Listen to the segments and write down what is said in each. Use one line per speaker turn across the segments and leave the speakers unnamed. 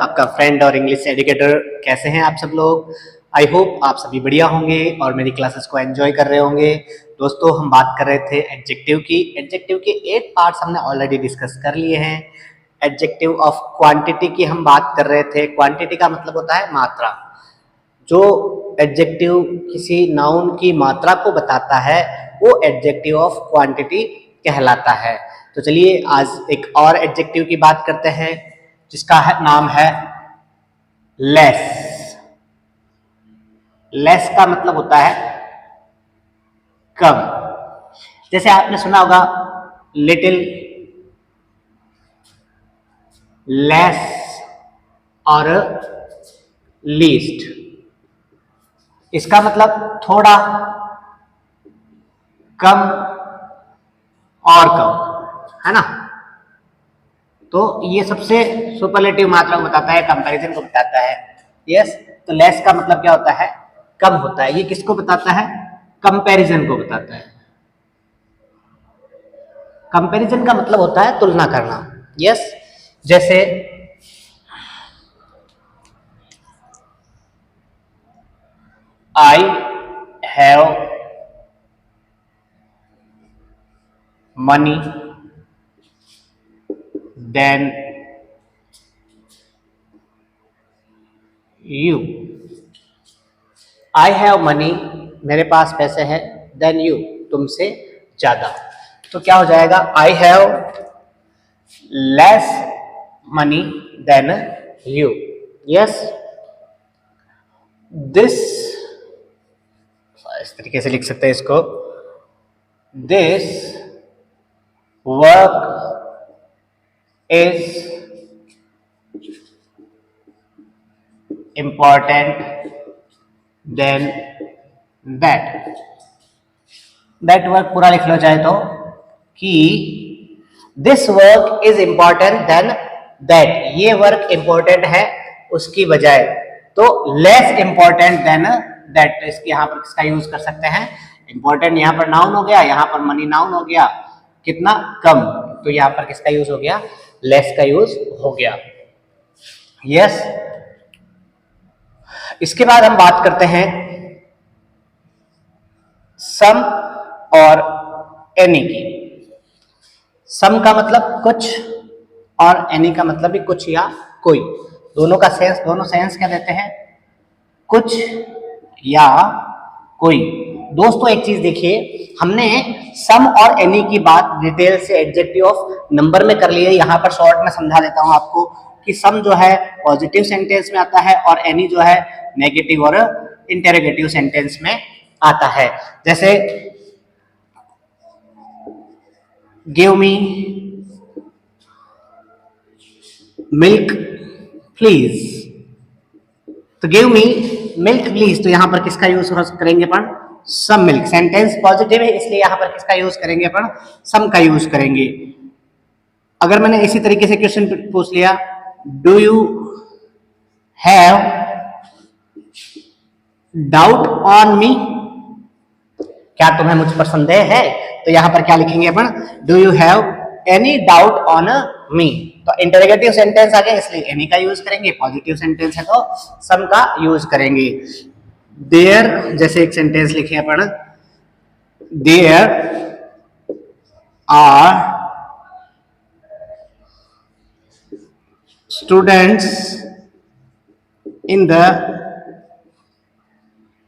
आपका फ्रेंड और English educator. कैसे हैं आप सब लोग? आई होप आप सभी बढ़िया होंगे और मेरी क्लासेस को एंजॉय कर रहे होंगे। दोस्तों, हम बात कर रहे थे एडजेक्टिव की। एडजेक्टिव के 8 पार्ट्स हमने ऑलरेडी डिस्कस कर लिए हैं। एडजेक्टिव ऑफ क्वांटिटी की हम बात कर रहे थे। क्वांटिटी का मतलब होता है मात्रा। जो एडजेक्टिव किसी नाउन की मात्रा को बताता है वो एडजेक्टिव ऑफ क्वांटिटी कहलाता है। तो चलिए आज एक और एडजेक्टिव की बात करते हैं जिसका नाम है लेस। लेस का मतलब होता है कम। जैसे आपने सुना होगा लिटिल, लेस और लीस्ट। इसका मतलब थोड़ा, कम और कम, है ना। तो ये सबसे सुपरलेटिव मात्रा को बताता है, कंपैरिजन को बताता है। यस, तो लेस का मतलब क्या होता है? कम होता है। ये किसको बताता है? कंपैरिजन को बताता है। कंपैरिजन का मतलब होता है तुलना करना। यस, जैसे I have money than you. I have money, मेरे पास पैसे हैं, देन यू, तुमसे ज्यादा। तो क्या हो जाएगा? I have less money than you. Yes, this, इस तरीके से लिख सकते हैं इसको, this work is important than that। that work पूरा लिख लो चाहे तो, कि this work is important than that, ये वर्क इंपॉर्टेंट है उसकी बजाय। तो less important than that, इसके यहाँ पर किसका यूज कर सकते हैं? इंपॉर्टेंट यहाँ पर नाउन हो गया, यहाँ पर मनी नाउन हो गया, कितना कम, तो यहाँ पर किसका यूज हो गया? लेस का यूज हो गया। यस, इसके बाद हम बात करते हैं सम और एनी की। सम का मतलब कुछ और एनी का मतलब भी कुछ या कोई। दोनों का सेंस, दोनों सेंस क्या देते हैं? कुछ या कोई। दोस्तों एक चीज देखिए, हमने सम और एनी की बात डिटेल से एडजेक्टिव ऑफ नंबर में कर ली है। यहां पर शॉर्ट में समझा देता हूं आपको कि सम जो है पॉजिटिव सेंटेंस में आता है और एनी जो है नेगेटिव और इंटेरोगेटिव सेंटेंस में आता है। जैसे गिव मी मिल्क प्लीज, तो गिव मी मिल्क प्लीज, तो यहां पर किसका यूज करेंगे अपन? Some milk. सेंटेंस पॉजिटिव है इसलिए यहां पर किसका यूज करेंगे अपन? सम का यूज करेंगे। अगर मैंने इसी तरीके से क्वेश्चन पूछ लिया, do you have doubt on मी, क्या तुम्हें मुझ पर संदेह है? तो यहां पर क्या लिखेंगे अपन? Do you have any doubt on me. तो इंटरोगेटिव सेंटेंस आ गया इसलिए एनी का यूज करेंगे, पॉजिटिव सेंटेंस है तो सम का यूज करेंगे। देयर, जैसे एक सेंटेंस लिखे अपन, there are students in the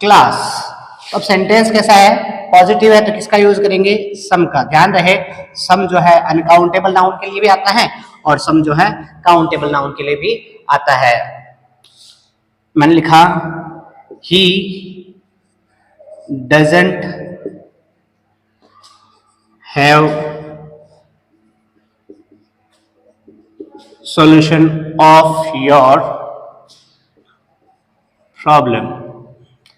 class. अब सेंटेंस कैसा है? पॉजिटिव है तो किसका यूज करेंगे? सम का। ध्यान रहे, सम जो है अनकाउंटेबल नाउन के लिए भी आता है और सम जो है काउंटेबल नाउन के लिए भी आता है। मैंने लिखा he doesn't have solution of your problem.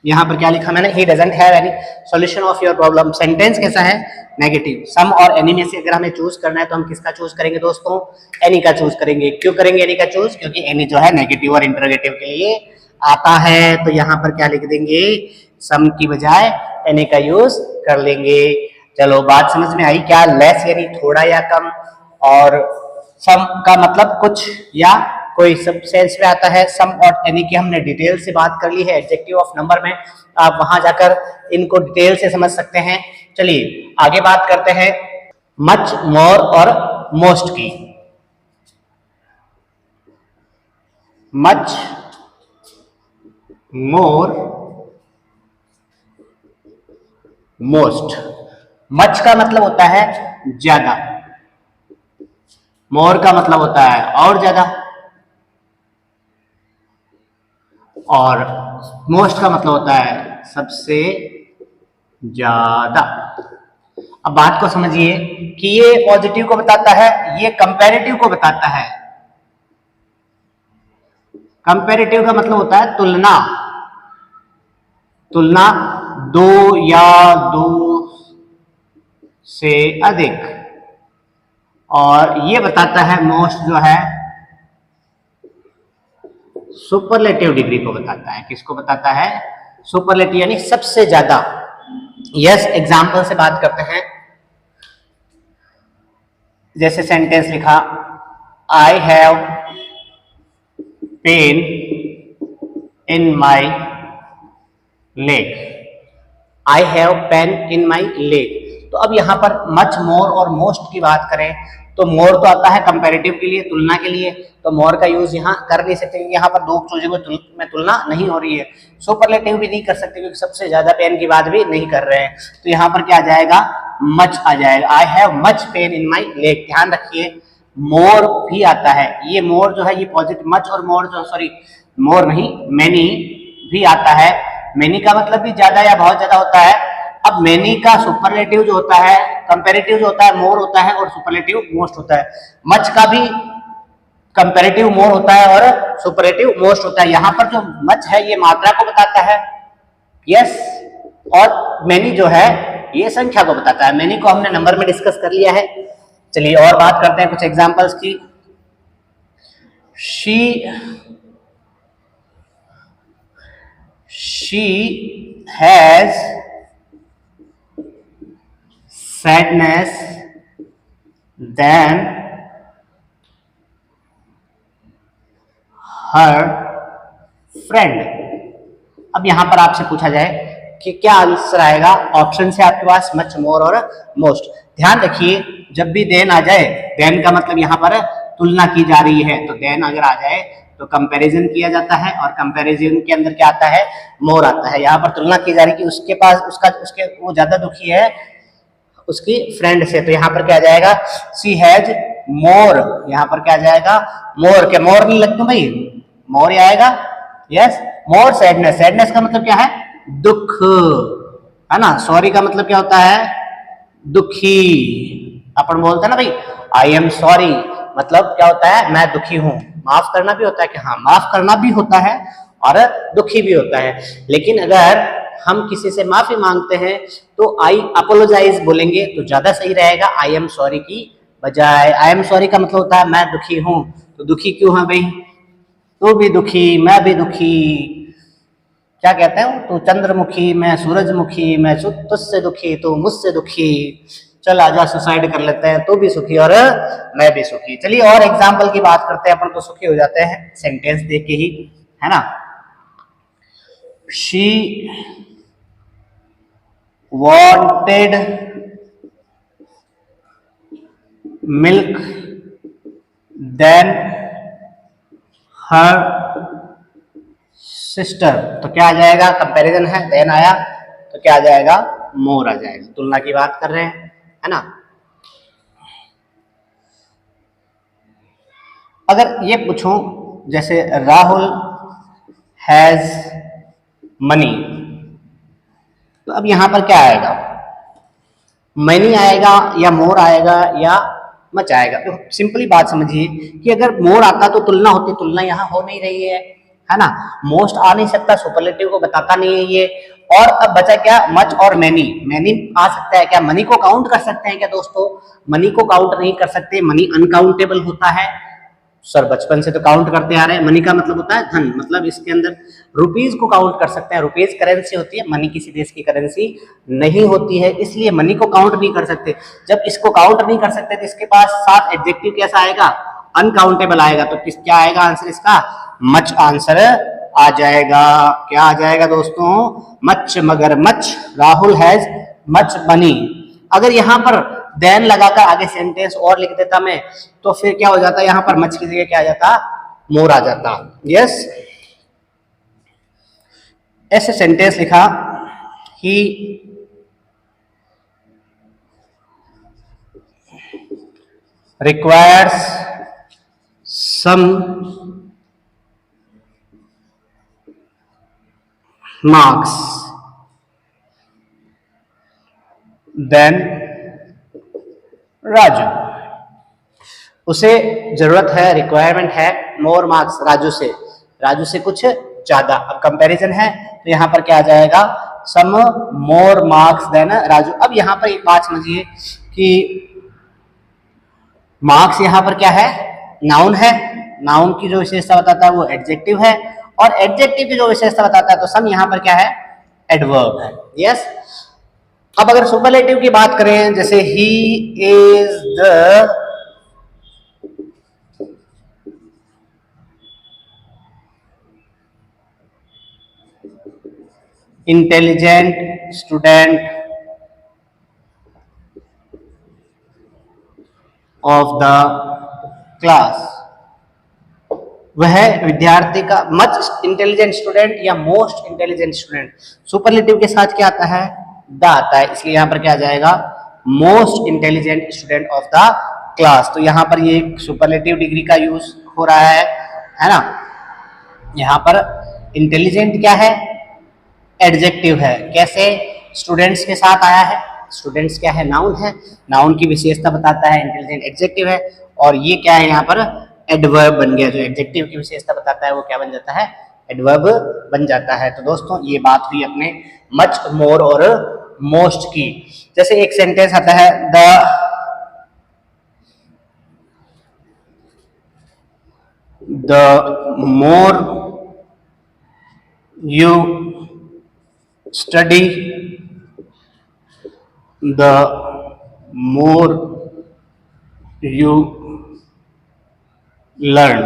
यहां पर क्या लिखा मैंने? He doesn't have any solution of your problem. Sentence कैसा है? नेगेटिव। सम और एनी में से अगर हमें चूज करना है तो हम किसका चूज करेंगे दोस्तों? एनी का चूज करेंगे। क्यों करेंगे एनी का चूज? क्योंकि एनी जो है नेगेटिव और इंटरोगेटिव के लिए आता है। तो यहां पर क्या लिख देंगे? सम की बजाय एनी का यूज कर लेंगे। चलो बात समझ में आई क्या? लेस यानी थोड़ा या कम, और सम का मतलब कुछ या कोई सब सेंस में आता है। सम और एनी की हमने डिटेल से बात कर ली है एडजेक्टिव ऑफ नंबर में, आप वहां जाकर इनको डिटेल से समझ सकते हैं। चलिए आगे बात करते हैं मच, मोर और मोस्ट की। मच, मोर, मोस्ट। मच का मतलब होता है ज्यादा, मोर का मतलब होता है और ज्यादा, और मोस्ट का मतलब होता है सबसे ज्यादा। अब बात को समझिए कि ये पॉजिटिव को बताता है, ये कंपैरेटिव को बताता है। कंपैरेटिव का मतलब होता है तुलना, तुलना दो या दो से अधिक। और ये बताता है मोस्ट जो है सुपरलेटिव डिग्री को बताता है। किसको बताता है? सुपरलेटिव यानी सबसे ज्यादा। यस, एग्जाम्पल से बात करते हैं। जैसे सेंटेंस लिखा, I have pain in my leg. I have pain in my leg. तो अब यहां पर मच, मोर और मोस्ट की बात करें तो मोर तो आता है कंपैरेटिव के लिए, तुलना के लिए, तो मोर का यूज यहाँ कर नहीं सकते, यहाँ पर दो चीजों में तुलना नहीं हो रही है। सुपरलेटिव भी नहीं कर सकते क्योंकि सबसे ज्यादा पेन की बात भी नहीं कर रहे हैं। तो यहाँ पर क्या आ जाएगा? मच आ जाएगा। I have much pain in my leg. ध्यान रखिए मोर भी आता है, ये मोर जो है ये पॉजिटिव, मच और मोर जो, सॉरी मोर नहीं, मैनी भी आता है। मैनी का मतलब भी ज्यादा या बहुत ज्यादा होता है। अब मैनी का सुपरलेटिव जो होता है, कंपैरेटिव जो होता है मोर होता है और सुपरलेटिव मोस्ट होता है। मच का भी कंपैरेटिव मोर होता है और सुपरलेटिव मोस्ट होता है। यहाँ पर जो मच है ये मात्रा को बताता है, यस, और मैनी जो है ये संख्या को बताता है। मैनी को हमने नंबर में डिस्कस कर लिया है। चलिए और बात करते हैं कुछ एग्जांपल्स की। she has sadness than her friend। अब यहां पर आपसे पूछा जाए कि क्या आंसर आएगा, ऑप्शन से आपके पास मच, मोर और मोस्ट। ध्यान रखिए जब भी देन आ जाए, देन का मतलब यहां पर तुलना की जा रही है, तो देन अगर आ जाए तो कंपैरिजन किया जाता है और कंपैरिजन के अंदर क्या आता है? मोर आता है। यहाँ पर तुलना की जा रही है कि उसके पास उसके वो ज्यादा दुखी है उसकी फ्रेंड से, तो यहाँ पर क्या आ जाएगा? She has more. यहाँ पर क्या आ जाएगा? मोर। क्या मोर नहीं लगता भाई? मोर ही आएगा। यस, मोर सैडनेस। सैडनेस का मतलब क्या है? दुख, है ना। सॉरी का मतलब क्या होता है? दुखी। अपन बोलते हैं ना भाई आई एम सॉरी, मतलब क्या होता है? मैं दुखी हूं। माफ करना भी होता है कि हाँ, माफ करना भी होता है और दुखी भी होता है। लेकिन अगर हम किसी से माफी मांगते हैं तो आई अपोलोजाइज बोलेंगे तो ज्यादा सही रहेगा आई एम सॉरी की बजाय। आई एम सॉरी का मतलब होता है मैं दुखी हूं। तो दुखी क्यों है भाई? तू भी दुखी, मैं भी दुखी। क्या कहते हैं? तू चंद्रमुखी, मैं सूरजमुखी, मैं तुझसे दुखी, तू मुझसे दुखी। चल आजा सुसाइड कर लेते हैं, तू भी सुखी और मैं भी सुखी। चलिए और एग्जाम्पल की बात करते हैं, अपन तो सुखी हो जाते हैं सेंटेंस देख के ही, है ना। She wanted milk than her sister। तो क्या आ जाएगा? कंपैरिजन है, देन आया तो क्या आ जाएगा? मोर आ जाएगा। तुलना की बात कर रहे हैं, है ना। अगर ये पूछूं जैसे राहुल हैज मनी, तो अब यहां पर क्या आएगा? मनी आएगा या मोर आएगा या मच आएगा? तो सिंपली बात समझिए कि अगर मोर आता तो तुलना होती, तुलना यहाँ हो नहीं रही है ना। मोस्ट आ नहीं सकता, सुपरलेटिव को बताता नहीं है ये। और अब बचा क्या? मच और मैनी। मैनी आ सकता है क्या? मनी को काउंट कर सकते हैं क्या दोस्तों? मनी को काउंट नहीं कर सकते, मनी अनकाउंटेबल होता है। सर बचपन से तो काउंट करते आ रहे हैं। मनी का मतलब होता है धन, मतलब इसके अंदर रुपीज को काउंट कर सकते हैं। रुपीज करेंसी होती है, मनी किसी देश की करेंसी नहीं होती है, इसलिए मनी को काउंट नहीं कर सकते। जब इसको काउंट नहीं कर सकते तो इसके पास साथ एडजेक्टिव कैसा आएगा? अनकाउंटेबल आएगा तो किस क्या आएगा आंसर इसका, मच आंसर आ जाएगा। क्या आ जाएगा दोस्तों, मच, मगरमच्छ, राहुल हैज मच मनी। अगर यहाँ पर देन लगाकर आगे सेंटेंस और लिख देता मैं तो फिर क्या हो जाता, यहाँ पर मच की जगह क्या आ जाता, मोर आ जाता। यस, ऐसे सेंटेंस लिखा, ही requires some marks than Raju. उसे जरूरत है, रिक्वायरमेंट है मोर मार्क्स राजू से, राजू से कुछ ज्यादा। अब कंपैरिजन है तो यहाँ पर क्या आ जाएगा, सम मोर मार्क्स देन राजू। अब यहाँ पर एक बात समझिए कि मार्क्स यहाँ पर क्या है, नाउन है, नाउन की जो विशेषता बताता है वो एडजेक्टिव है, और एडजेक्टिव की जो विशेषता बताता है तो सम यहाँ पर क्या है, एडवर्ब है। यस, अब अगर सुपरलेटिव की बात करें, जैसे he is the intelligent student of the class, वह विद्यार्थी का, मच इंटेलिजेंट स्टूडेंट या मोस्ट इंटेलिजेंट स्टूडेंट, सुपरलेटिव के साथ क्या आता है, द आता है, इसलिए यहां पर क्या आ जाएगा, most intelligent student of the class. तो यहां पर ये सुपरलेटिव डिग्री का यूज हो रहा है ना। यहां पर इंटेलिजेंट क्या है, एडजेक्टिव है, कैसे, स्टूडेंट्स के साथ आया है, स्टूडेंट्स क्या है, नाउन है, नाउन की विशेषता बताता है, इंटेलिजेंट एडजेक्टिव है, और ये क्या है यहाँ पर एडवर्ब बन गया, जो एडजेक्टिव की विशेषता बताता है वो क्या बन जाता है, एडवर्ब बन जाता है। तो दोस्तों ये बात हुई अपने मच, मोर और मोस्ट की। जैसे एक सेंटेंस आता है, the more you study the more you learn।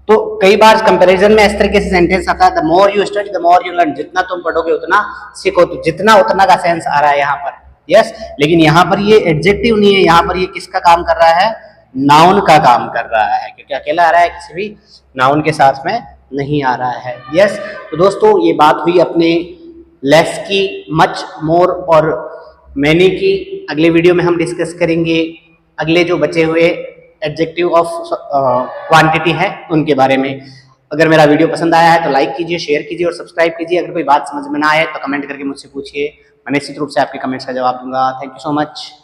तो कई बार कंपैरिजन में इस तरीके से सेंटेंस आता है, the more you study the more you learn, जितना तुम पढ़ोगे उतना सीखो, तो जितना उतना का सेंस आ रहा है यहाँ पर। यस, लेकिन यहाँ पर ये एडजेक्टिव नहीं है, यहाँ पर ये किसका काम कर रहा है, नाउन का काम कर रहा है, क्योंकि अकेला आ रहा है, किसी भी नाउन के साथ में नहीं आ रहा है। यस, तो दोस्तों ये बात हुई अपने लेस की, मच, मोर और मैनी की। अगले वीडियो में हम डिस्कस करेंगे अगले जो बचे हुए एडजेक्टिव ऑफ क्वांटिटी है उनके बारे में। अगर मेरा वीडियो पसंद आया है तो लाइक कीजिए, शेयर कीजिए और सब्सक्राइब कीजिए। अगर कोई बात समझ में ना आए तो कमेंट करके मुझसे पूछिए, मैं निश्चित रूप से आपके कमेंट्स का जवाब दूंगा। Thank you so much.